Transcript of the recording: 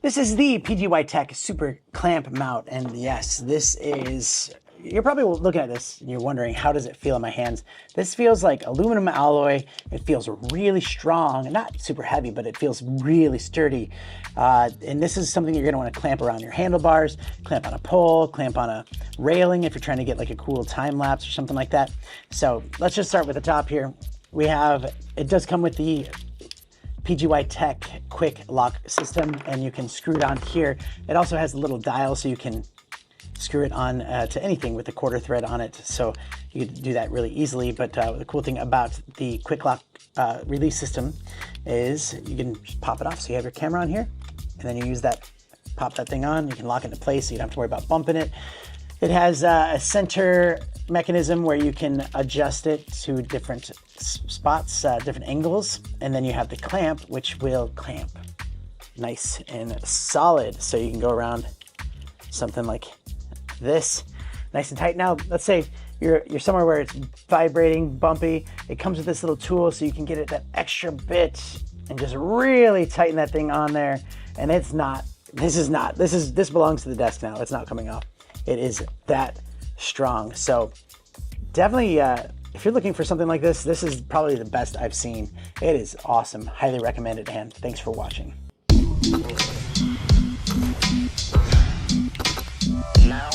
This is the PGYTECH Super Clamp Mount, and yes, this is, you're probably looking at this and you're wondering, how does it feel in my hands? This feels like aluminum alloy. It feels really strong, not super heavy, but it feels really sturdy. And this is something you're gonna wanna clamp around your handlebars, clamp on a pole, clamp on a railing if you're trying to get like a cool time lapse or something like that. So let's just start with the top here. We have, it does come with the PGYTECH quick lock system, and you can screw it on here. It also has a little dial so you can screw it on to anything with a quarter thread on it, so you can do that really easily. But the cool thing about the quick lock release system is you can just pop it off. So you have your camera on here, and then you use that, pop that thing on, you can lock it into place so you don't have to worry about bumping it. It has a center mechanism where you can adjust it to different spots, different angles, and then you have the clamp, which will clamp nice and solid, so you can go around something like this, nice and tight. Now, let's say you're somewhere where it's vibrating, bumpy. It comes with this little tool, so you can get it that extra bit and just really tighten that thing on there. And it's not. This belongs to the desk now. It's not coming off. It is that strong. So definitely, if you're looking for something like this, this is probably the best I've seen. It is awesome. Highly recommend it, and thanks for watching. Now,